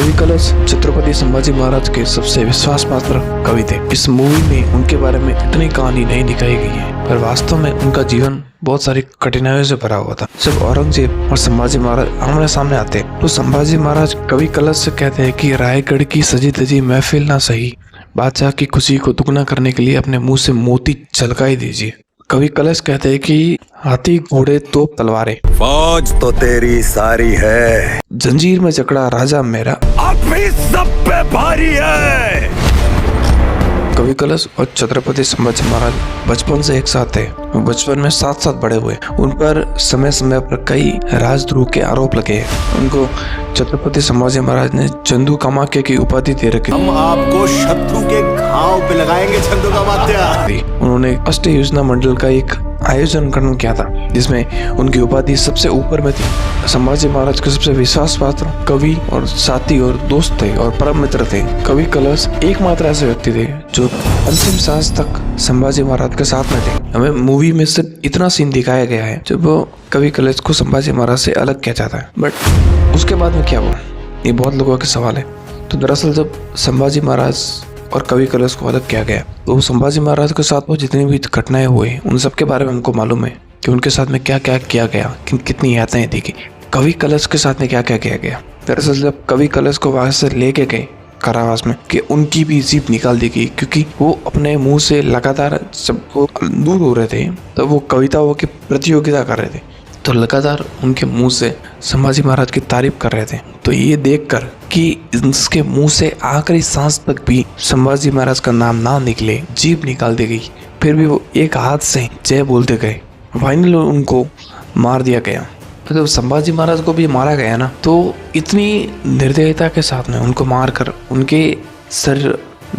कवि कलश छत्रपति संभाजी महाराज के सबसे विश्वास पात्र कवि थे। इस मूवी में उनके बारे में इतनी कहानी नहीं दिखाई गई है, पर वास्तव में उनका जीवन बहुत सारी कठिनाइयों से भरा हुआ था। जब औरंगजेब और संभाजी महाराज आमने सामने आते तो संभाजी महाराज कवि कलश से कहते हैं कि रायगढ़ की सजी धजी महफिल ना सही, बादशाह की खुशी को दुगना करने के लिए अपने मुंह से मोती छलकाई दीजिए। कवि कलश कहते हैं कि हाथी घोड़े तोप तलवारें, फौज तो तेरी सारी है, जंजीर में जकड़ा राजा मेरा अब भी सब पे भारी है। कवि कलश और छत्रपति संभाजी महाराज बचपन से एक साथ थे। वो बचपन में साथ साथ बड़े हुए। उन पर समय समय पर कई राजद्रोह के आरोप लगे हैं। उनको छत्रपति संभाजी महाराज ने चंदू कामाख्या की उपाधि दे रखी। हम आपको शत्रु के घाव पे लगाएंगे चंदू कामाख्या। उन्होंने अष्ट योजना मंडल का एक आयोजन किया था, जिसमें उनकी उपाधि सबसे ऊपर में थी। संभाजी महाराज के सबसे विश्वास पात्र कवि और साथी और दोस्त थे और परम मित्र थे। कवि कलश एकमात्र ऐसे व्यक्ति थे जो अंतिम सांस तक संभाजी महाराज के साथ में थे। हमें मूवी में सिर्फ इतना सीन दिखाया गया है जब वो कवि कलश को संभाजी महाराज से अलग किया जाता है, बट उसके बाद में क्या हुआ, ये बहुत लोगों के सवाल है। तो दरअसल जब संभाजी महाराज और कवि कलश को अलग किया गया तो संभाजी महाराज के साथ वो जितनी भी घटनाएं हुई उन सब के बारे में हमको मालूम है कि उनके साथ में क्या क्या किया गया, कितनी यातनाएं दी गई। कवि कलश के साथ में क्या क्या किया गया। दरअसल जब कवि कलश को वहां से लेके गए कारावास में कि उनकी भी जीभ निकाल दी गई, क्योंकि वो अपने मुंह से लगातार सबको दूर हो रहे थे, तो वो कविताओं की प्रतियोगिता कर रहे थे, तो लगातार उनके मुंह से संभाजी महाराज की तारीफ कर रहे थे। तो ये देखकर कि इसके मुंह से आखिरी सांस तक भी संभाजी महाराज का नाम ना निकले, जीभ निकाल दी गई, फिर भी वो एक हाथ से जय बोलते गए। फाइनली उनको मार दिया गया। तो जब संभाजी महाराज को भी मारा गया ना, तो इतनी निर्दयता के साथ में उनको मारकर उनके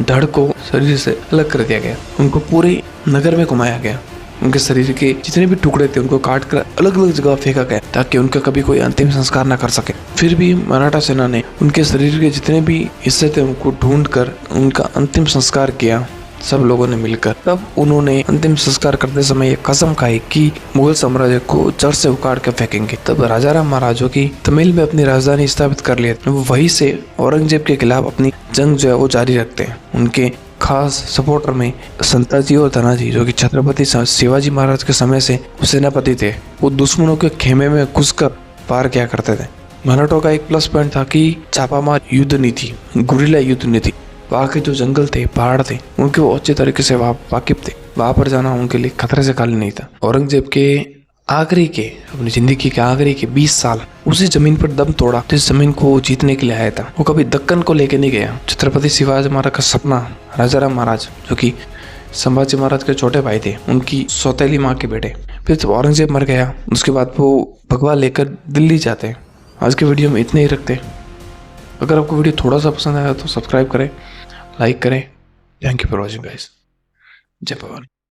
धड़ को शरीर से अलग कर दिया गया। उनको पूरे नगर में घुमाया गया। उनके शरीर के जितने भी टुकड़े थे उनको काट कर अलग अलग जगह फेंका गया ताकि उनका कभी कोई अंतिम संस्कार ना कर सके। फिर भी मराठा सेना ने उनके शरीर के जितने भी हिस्से थे उनको ढूंढ कर उनका अंतिम संस्कार किया, सब लोगों ने मिलकर। तब उन्होंने अंतिम संस्कार करते समय ये कसम खाई कि मुगल साम्राज्य को जड़ से उखाड़ कर फेंकेंगे। तब राजाराम महाराजों की तमिल में अपनी राजधानी स्थापित कर लिया। वो वहीं से औरंगजेब के खिलाफ अपनी जंग जो है वो जारी रखते हैं। उनके खास सपोर्टर में संताजी और धनाजी, जो कि छत्रपति शिवाजी महाराज के समय से सेनापति थे, वो दुश्मनों के खेमे में घुसकर पार किया करते थे। मराठों का एक प्लस पॉइंट था कि छापामार युद्ध नहीं थी, गुरिल्ला युद्ध नहीं थी। वहाँ के जो जंगल थे, पहाड़ थे, उनके वो अच्छे तरीके से वाकिफ थे। वहां पर जाना उनके लिए खतरे से खाली नहीं था। औरंगजेब के अपनी जिंदगी के आखिरी के 20 साल उसी जमीन पर दम तोड़ा जिस जमीन को जीतने के लिए आया था। वो कभी दक्कन को लेके नहीं गया। छत्रपति शिवाजी महाराज का सपना, राजाराम महाराज जो कि संभाजी महाराज के छोटे भाई थे, उनकी सौतेली माँ के बेटे। फिर जब औरंगजेब मर गया उसके बाद वो भगवा लेकर दिल्ली जाते हैं। आज के वीडियो में इतने ही रखते। अगर आपको वीडियो थोड़ा सा पसंद आया तो सब्सक्राइब करें, लाइक करें। Thank you for watching guys. जय भवानी।